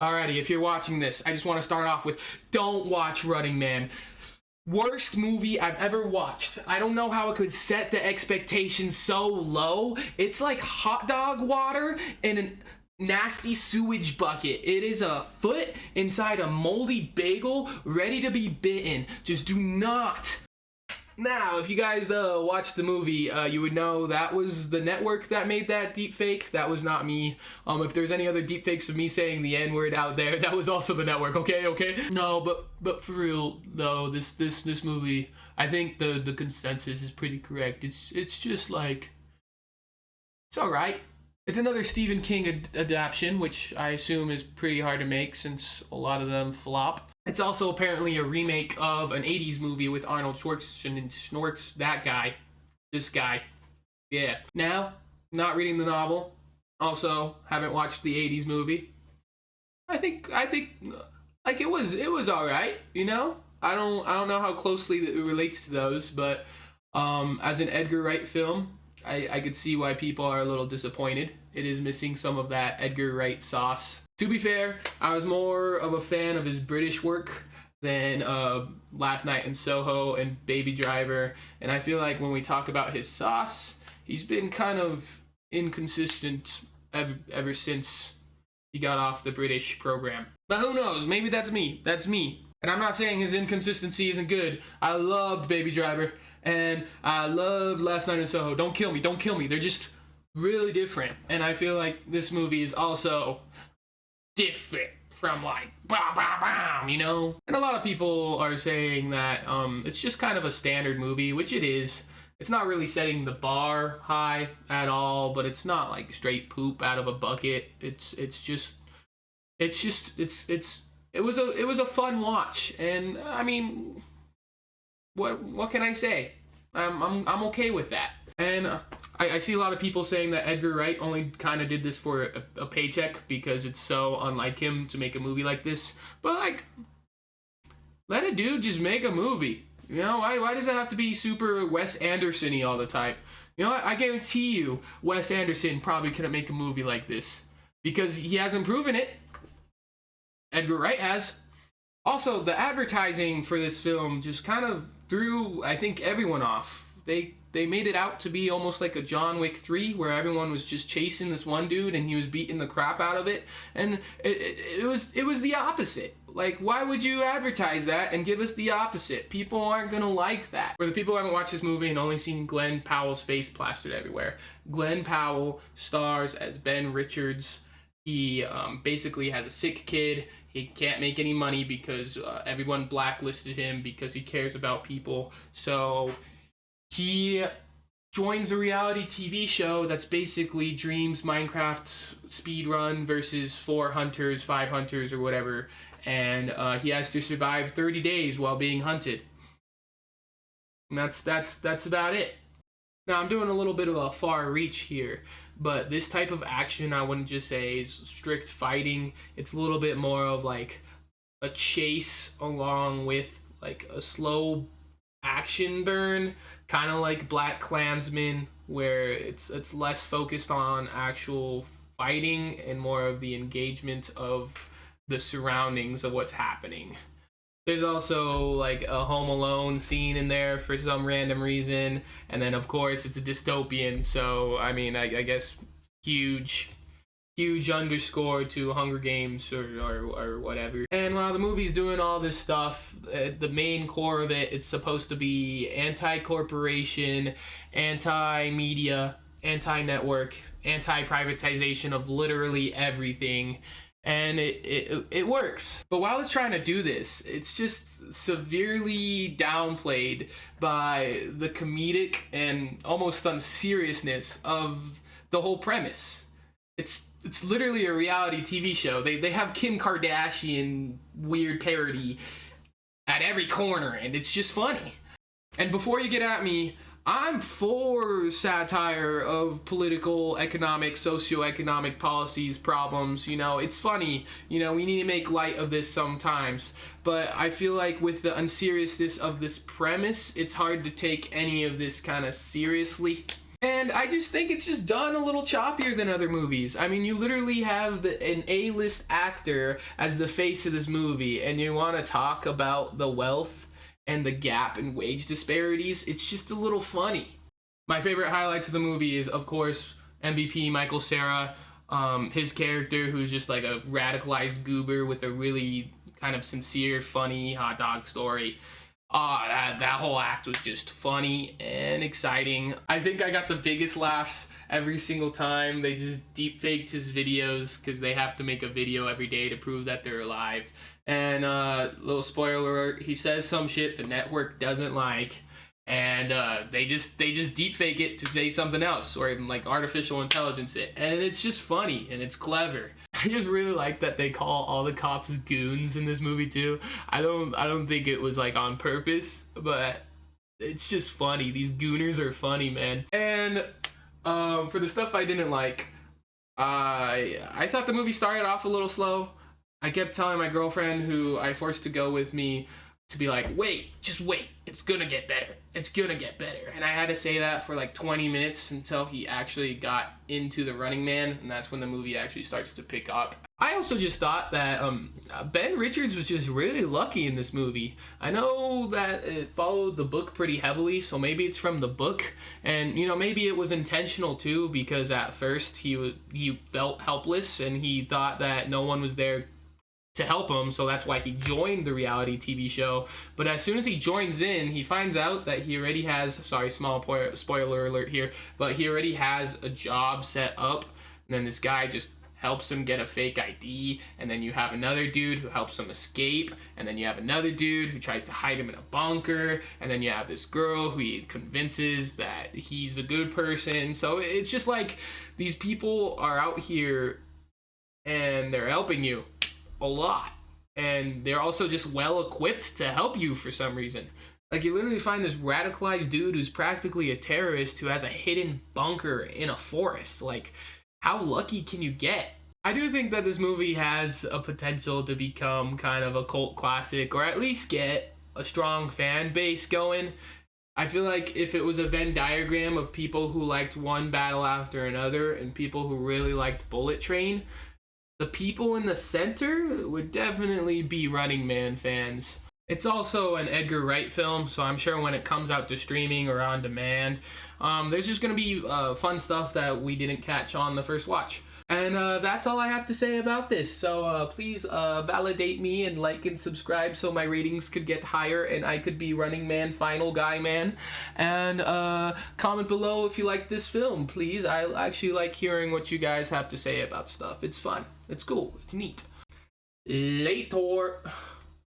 Alrighty, if you're watching this, I just want to start off with, don't watch Running Man. Worst movie I've ever watched. I don't know how it could set the expectations so low. It's like hot dog water in a nasty sewage bucket. It is a foot inside a moldy bagel ready to be bitten. Just do not. Now, if you guys watched the movie, you would know that was the network that made that deep fake. That was not me. If there's any other deep fakes of me saying the N-word out there, that was also the network. Okay. No, but for real though, this movie, I think the consensus is pretty correct. It's just like, it's all right. It's another Stephen King adaptation, which I assume is pretty hard to make since a lot of them flop. It's also apparently a remake of an 80s movie with Arnold Schwarzenegger, that guy. This guy. Yeah. Now, not reading the novel. Also, haven't watched the 80s movie. I think like it was alright, you know? I don't know how closely it relates to those, but as an Edgar Wright film, I could see why people are a little disappointed. It is missing some of that Edgar Wright sauce. To be fair, I was more of a fan of his British work than Last Night in Soho and Baby Driver, and I feel like when we talk about his sauce, he's been kind of inconsistent ever since he got off the British program. But who knows? Maybe that's me. And I'm not saying his inconsistency isn't good. I loved Baby Driver, and I loved Last Night in Soho. Don't kill me. They're just really different, and I feel like this movie is also different from like you know. And a lot of people are saying that it's just kind of a standard movie, which it is. It's not really setting the bar high at all, but it's not like straight poop out of a bucket. It was a fun watch, and I mean, what can I say? I'm okay with that. And I see a lot of people saying that Edgar Wright only kind of did this for a paycheck because it's so unlike him to make a movie like this. But like, let a dude just make a movie. You know, why does it have to be super Wes Anderson-y all the time? You know, I guarantee you Wes Anderson probably couldn't make a movie like this because he hasn't proven it. Edgar Wright has. Also, the advertising for this film just kind of threw, I think, everyone off. They made it out to be almost like a John Wick 3, where everyone was just chasing this one dude and he was beating the crap out of it. And it was the opposite. Like, why would you advertise that and give us the opposite? People aren't gonna like that. For the people who haven't watched this movie and only seen Glenn Powell's face plastered everywhere, Glenn Powell stars as Ben Richards. He basically has a sick kid. He can't make any money because everyone blacklisted him because he cares about people. So he joins a reality TV show that's basically Dreams Minecraft speedrun versus 4 hunters, 5 hunters, or whatever, and he has to survive 30 days while being hunted. And that's about it. Now, I'm doing a little bit of a far reach here, but this type of action I wouldn't just say is strict fighting. It's a little bit more of like a chase along with like a slow action burn, kind of like Black Klansman, where it's less focused on actual fighting and more of the engagement of the surroundings of what's happening. There's also like a Home Alone scene in there for some random reason, and then of course it's a dystopian, so I mean I guess huge underscore to Hunger Games or whatever. And while the movie's doing all this stuff, the main core of it's supposed to be anti-corporation, anti-media, anti-network, anti-privatization of literally everything. And it works. But while it's trying to do this, it's just severely downplayed by the comedic and almost unseriousness of the whole premise. It's literally a reality TV show. They have Kim Kardashian weird parody at every corner, and it's just funny. And before you get at me, I'm for satire of political, economic, socioeconomic policies, problems. You know, it's funny. You know, we need to make light of this sometimes. But I feel like with the unseriousness of this premise, it's hard to take any of this kind of seriously. And I just think it's just done a little choppier than other movies. I mean, you literally have an A-list actor as the face of this movie, and you want to talk about the wealth and the gap in wage disparities. It's just a little funny. My favorite highlights of the movie is, of course, MVP Michael Cera, his character, who's just like a radicalized goober with a really kind of sincere, funny hot dog story. That whole act was just funny and exciting. I think I got the biggest laughs every single time. They just deep faked his videos because they have to make a video every day to prove that they're alive. And little spoiler alert, he says some shit the network doesn't like, and they just deep fake it to say something else, or even like artificial intelligence it, and it's just funny and it's clever. I just really like that they call all the cops goons in this movie too. I don't think it was like on purpose, but it's just funny. These gooners are funny, man. And for the stuff I didn't like, I thought the movie started off a little slow. I kept telling my girlfriend, who I forced to go with me, to be like, wait, just wait, it's gonna get better, it's gonna get better. And I had to say that for like 20 minutes until he actually got into the Running Man, and that's when the movie actually starts to pick up. I also just thought that Ben Richards was just really lucky in this movie. I know that it followed the book pretty heavily, so maybe it's from the book, and you know, maybe it was intentional too, because at first he felt helpless and he thought that no one was there to help him, so that's why he joined the reality TV show. But as soon as he joins in, he finds out that he already has, sorry, small spoiler alert here, but he already has a job set up, and then this guy just helps him get a fake ID, and then you have another dude who helps him escape, and then you have another dude who tries to hide him in a bunker, and then you have this girl who he convinces that he's a good person. So it's just like these people are out here and they're helping you a lot, and they're also just well equipped to help you for some reason. Like, you literally find this radicalized dude who's practically a terrorist who has a hidden bunker in a forest. Like, how lucky can you get? I do think that this movie has a potential to become kind of a cult classic, or at least get a strong fan base going. I feel like if it was a Venn diagram of people who liked one battle after another and people who really liked Bullet Train, the people in the center would definitely be Running Man fans. It's also an Edgar Wright film, so I'm sure when it comes out to streaming or on demand, there's just going to be fun stuff that we didn't catch on the first watch. And that's all I have to say about this. So please validate me and like and subscribe so my ratings could get higher and I could be Running Man, Final Guy Man. And comment below if you like this film, please. I actually like hearing what you guys have to say about stuff. It's fun. It's cool. It's neat. Later.